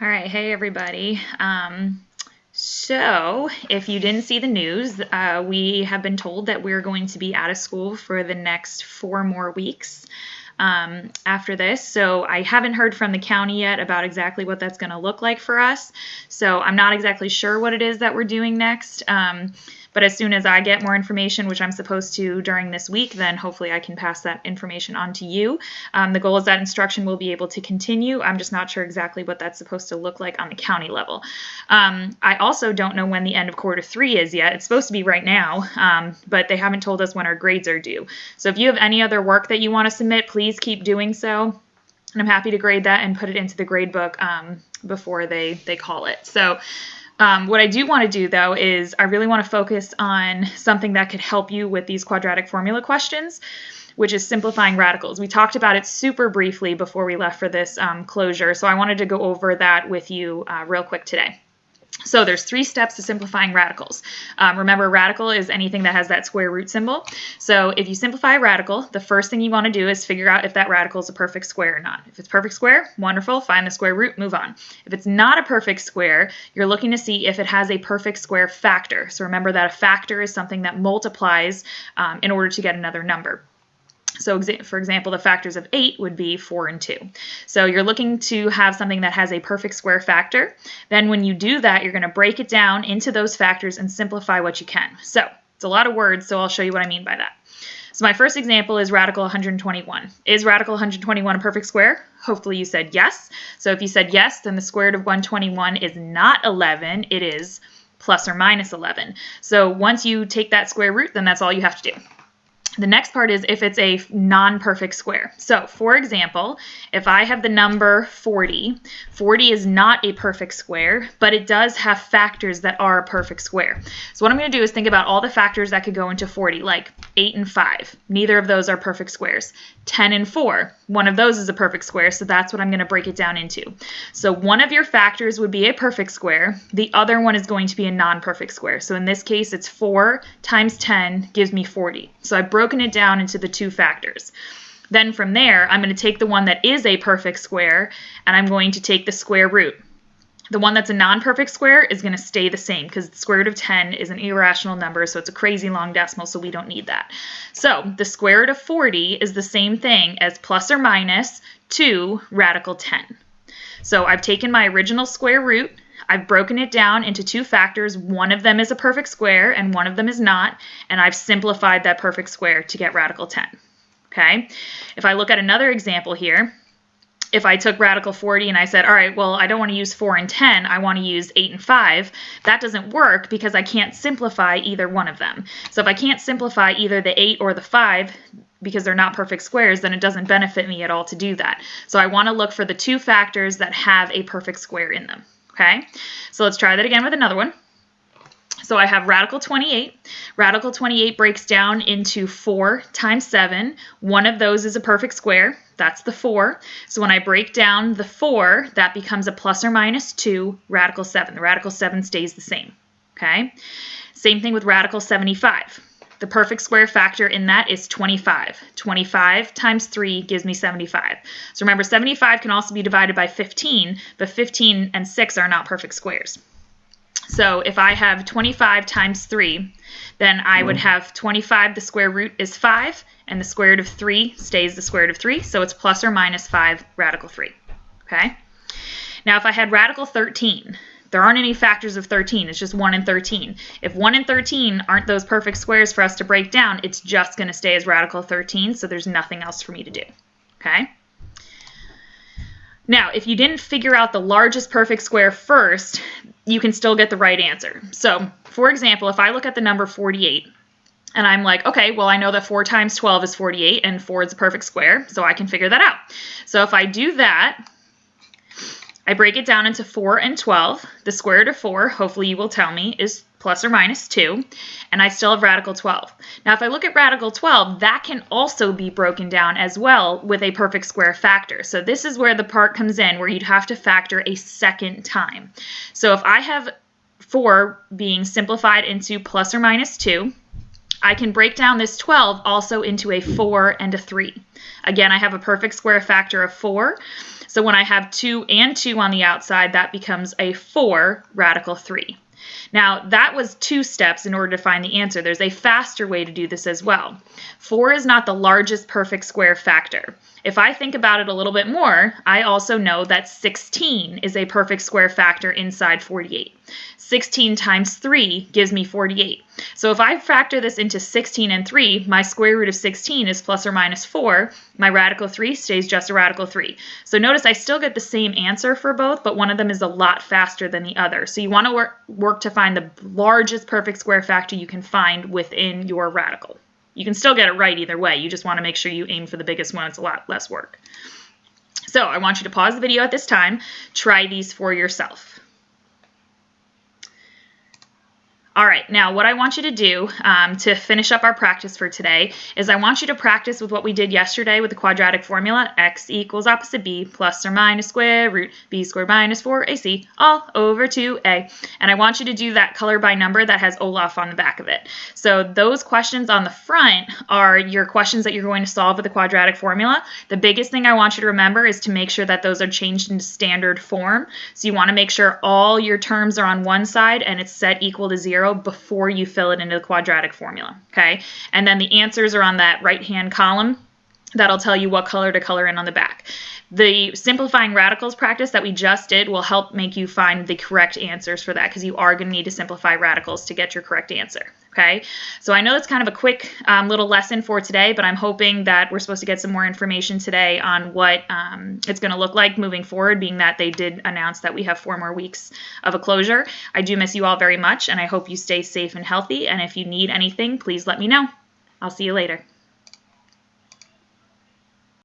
All right, hey everybody. So if you didn't see the news, we have been told that we're going to be out of school for the next 4 more weeks after this. So I haven't heard from the county yet about exactly what that's going to look like for us. So I'm not exactly sure what it is that we're doing next. But as soon as I get more information, which I'm supposed to during this week, then hopefully I can pass that information on to you. The goal is that instruction will be able to continue. I'm just not sure exactly what that's supposed to look like on the county level. I also don't know when the end of quarter 3 is yet. It's supposed to be right now, but they haven't told us when our grades are due. So if you have any other work that you want to submit, please keep doing so. And I'm happy to grade that and put it into the grade book before they call it. So what I do want to do, though, is I really want to focus on something that could help you with these quadratic formula questions, which is simplifying radicals. We talked about it super briefly before we left for this closure, so I wanted to go over that with you real quick today. So there's 3 steps to simplifying radicals. Remember, a radical is anything that has that square root symbol. So if you simplify a radical, the first thing you want to do is figure out if that radical is a perfect square or not. If it's perfect square, wonderful, find the square root, move on. If it's not a perfect square, you're looking to see if it has a perfect square factor. So remember that a factor is something that multiplies in order to get another number. So for example, the factors of 8 would be 4 and 2. So you're looking to have something that has a perfect square factor. Then when you do that, you're going to break it down into those factors and simplify what you can. So it's a lot of words, so I'll show you what I mean by that. So my first example is radical 121. Is radical 121 a perfect square? Hopefully you said yes. So if you said yes, then the square root of 121 is not 11. It is plus or minus 11. So once you take that square root, then that's all you have to do. The next part is if it's a non-perfect square. So, for example, if I have the number 40, 40 is not a perfect square, but it does have factors that are a perfect square. So what I'm going to do is think about all the factors that could go into 40, like 8 and 5. Neither of those are perfect squares. 10 and 4. One of those is a perfect square, so that's what I'm going to break it down into. So one of your factors would be a perfect square. The other one is going to be a non-perfect square. So in this case, it's 4 times 10 gives me 40. So I've broken it down into the 2 factors. Then from there, I'm going to take the one that is a perfect square, and I'm going to take the square root. The one that's a non-perfect square is going to stay the same because the square root of 10 is an irrational number, so it's a crazy long decimal, so we don't need that. So the square root of 40 is the same thing as plus or minus 2 radical 10. So I've taken my original square root, I've broken it down into 2 factors. One of them is a perfect square and one of them is not, and I've simplified that perfect square to get radical 10. Okay? If I look at another example here, if I took radical 40 and I said, all right, well, I don't want to use 4 and 10, I want to use 8 and 5, that doesn't work because I can't simplify either one of them. So if I can't simplify either the 8 or the 5, because they're not perfect squares, then it doesn't benefit me at all to do that. So I want to look for the 2 factors that have a perfect square in them. Okay? So let's try that again with another one. So I have radical 28. Radical 28 breaks down into 4 times 7. One of those is a perfect square. That's the 4. So when I break down the 4, that becomes a plus or minus 2 radical 7. The radical 7 stays the same. Okay? Same thing with radical 75. The perfect square factor in that is 25. 25 times 3 gives me 75. So remember, 75 can also be divided by 15, but 15 and 6 are not perfect squares. So if I have 25 times 3, then I would have 25, the square root is 5, and the square root of 3 stays the square root of 3, so it's plus or minus 5 radical 3. Okay? Now if I had radical 13, there aren't any factors of 13, it's just 1 and 13. If 1 and 13 aren't those perfect squares for us to break down, it's just going to stay as radical 13, so there's nothing else for me to do. Okay? Now, if you didn't figure out the largest perfect square first, you can still get the right answer. So, for example, if I look at the number 48, and I'm like, okay, well, I know that 4 times 12 is 48, and 4 is a perfect square, so I can figure that out. So if I do that, I break it down into 4 and 12. The square root of 4, hopefully you will tell me, is plus or minus 2, and I still have radical 12. Now, if I look at radical 12, that can also be broken down as well with a perfect square factor. So this is where the part comes in where you'd have to factor a second time. So if I have 4 being simplified into plus or minus 2, I can break down this 12 also into a 4 and a 3. Again, I have a perfect square factor of 4. So when I have 2 and 2 on the outside, that becomes a 4 radical 3. Now, that was 2 steps in order to find the answer. There's a faster way to do this as well. 4 is not the largest perfect square factor. If I think about it a little bit more, I also know that 16 is a perfect square factor inside 48. 16 times 3 gives me 48. So if I factor this into 16 and 3, my square root of 16 is plus or minus 4. My radical 3 stays just a radical 3. So notice I still get the same answer for both, but one of them is a lot faster than the other. So you want to work to find the largest perfect square factor you can find within your radical. You can still get it right either way. You just want to make sure you aim for the biggest one. It's a lot less work. So I want you to pause the video at this time. Try these for yourself. All right, now what I want you to do to finish up our practice for today is I want you to practice with what we did yesterday with the quadratic formula, x equals opposite b plus or minus square root b squared minus 4ac all over 2a. And I want you to do that color by number that has Olaf on the back of it. So those questions on the front are your questions that you're going to solve with the quadratic formula. The biggest thing I want you to remember is to make sure that those are changed into standard form. So you want to make sure all your terms are on one side and it's set equal to 0 before you fill it into the quadratic formula, okay? And then the answers are on that right-hand column. That'll tell you what color to color in on the back. The simplifying radicals practice that we just did will help make you find the correct answers for that because you are going to need to simplify radicals to get your correct answer, okay? So I know it's kind of a quick little lesson for today, but I'm hoping that we're supposed to get some more information today on what it's going to look like moving forward, being that they did announce that we have 4 more weeks of a closure. I do miss you all very much, and I hope you stay safe and healthy, and if you need anything, please let me know. I'll see you later.